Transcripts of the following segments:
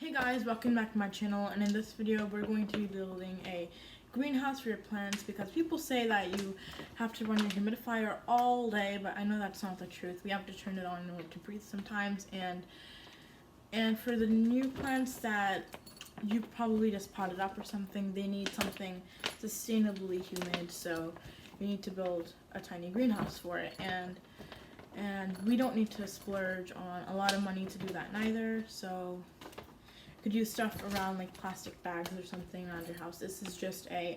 Hey guys, welcome back to my channel, and in this video we're going to be building a greenhouse for your plants because people say that you have to run your humidifier all day, but I know that's not the truth. We have to turn it on in order to breathe sometimes, and for the new plants that you probably just potted up or something, they need something sustainably humid, so you need to build a tiny greenhouse for it, and we don't need to splurge on a lot of money to do that neither, so could use stuff around like plastic bags or something around your house. This is just a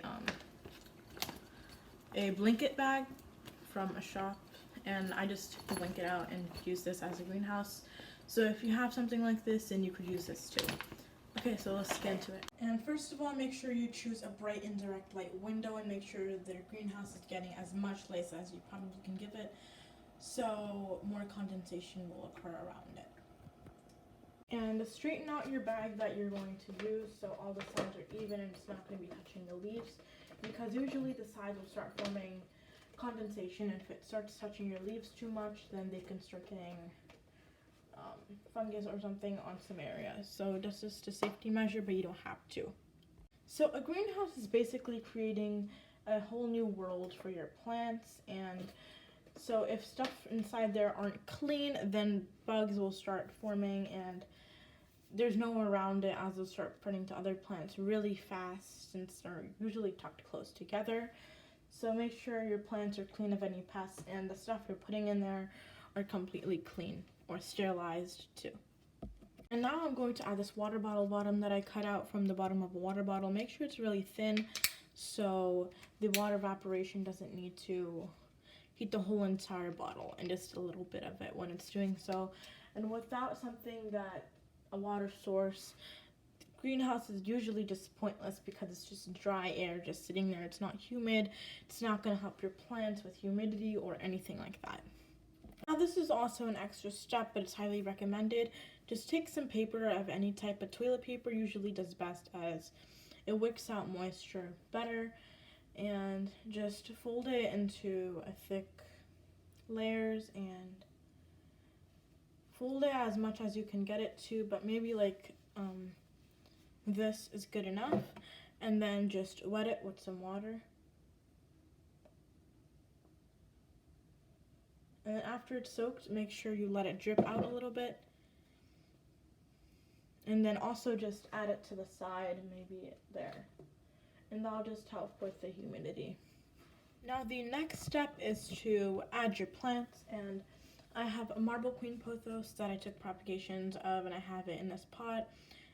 blanket bag from a shop, and I just blink it out and use this as a greenhouse. So if you have something like this, then you could use this too. Okay, so let's get into it. And first of all, make sure you choose a bright indirect light window and make sure the greenhouse is getting as much light as you probably can give it, so more condensation will occur around it. And straighten out your bag that you're going to use so all the sides are even and it's not going to be touching the leaves, because usually the sides will start forming condensation, and if it starts touching your leaves too much, then they can start getting fungus or something on some areas. So that's just a safety measure, but you don't have to. So a greenhouse is basically creating a whole new world for your plants, and so if stuff inside there aren't clean, then bugs will start forming and there's no one around it, as they'll start spreading to other plants really fast since they're usually tucked close together. So make sure your plants are clean of any pests and the stuff you're putting in there are completely clean or sterilized too. And now I'm going to add this water bottle bottom that I cut out from the bottom of a water bottle. Make sure it's really thin so the water evaporation doesn't need to heat the whole entire bottle, and just a little bit of it when it's doing so. And without something that a water source, greenhouse is usually just pointless because it's just dry air just sitting there. It's not humid. It's not going to help your plants with humidity or anything like that. Now this is also an extra step, but it's highly recommended. Just take some paper of any type, but toilet paper usually does best as it wicks out moisture better, and just fold it into a thick layers and fold it as much as you can get it to, but maybe like this is good enough, and then just wet it with some water. And then after it's soaked, make sure you let it drip out a little bit, and then also just add it to the side, maybe there, and that'll just help with the humidity. Now the next step is to add your plants, and I have a marble queen pothos that I took propagations of, and I have it in this pot,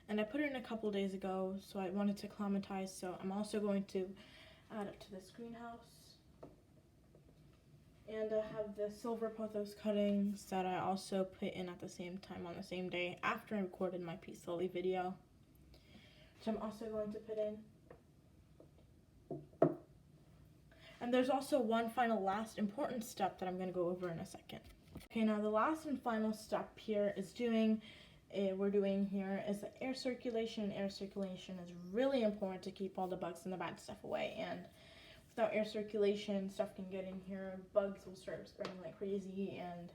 and I put it in a couple days ago, so I wanted to acclimatize, so I'm also going to add it to this greenhouse. And I have the silver pothos cuttings that I also put in at the same time on the same day after I recorded my peace lily video, which I'm also going to put in. And there's also one final last important step that I'm going to go over in a second. Okay, now the last and final step here is we're doing here is the air circulation. Air circulation is really important to keep all the bugs and the bad stuff away, and without air circulation, stuff can get in here, bugs will start spreading like crazy, and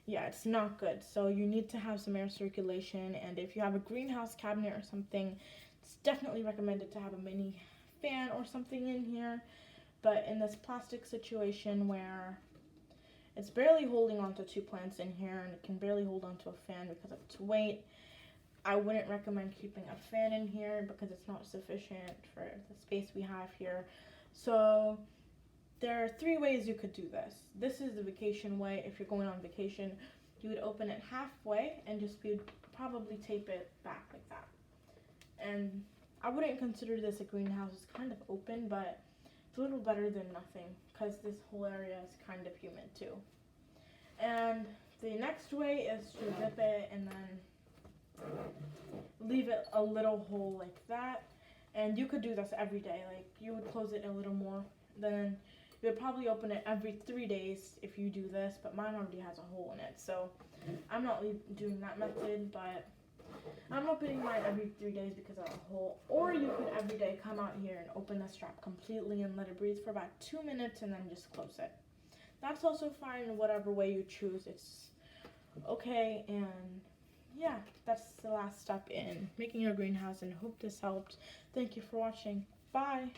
yeah, it's not good. So you need to have some air circulation, and if you have a greenhouse cabinet or something, it's definitely recommended to have a mini fan or something in here. But in this plastic situation where it's barely holding onto two plants in here and it can barely hold onto a fan because of its weight, I wouldn't recommend keeping a fan in here because it's not sufficient for the space we have here. So there are 3 ways you could do this. This is the vacation way. If you're going on vacation, you would open it halfway and you'd probably tape it back like that. And I wouldn't consider this a greenhouse. It's kind of open, but it's a little better than nothing because this whole area is kind of humid too. And the next way is to dip it and then leave it a little hole like that. And you could do this every day. Like, you would close it a little more, then you would probably open it every 3 days if you do this, but mine already has a hole in it, so I'm not doing that method, but I'm opening mine every 3 days because of a hole. Or you could every day come out here and open the strap completely and let it breathe for about 2 minutes and then just close it. That's also fine, whatever way you choose. It's okay, and yeah, that's the last step in making your greenhouse, and hope this helped. Thank you for watching. Bye!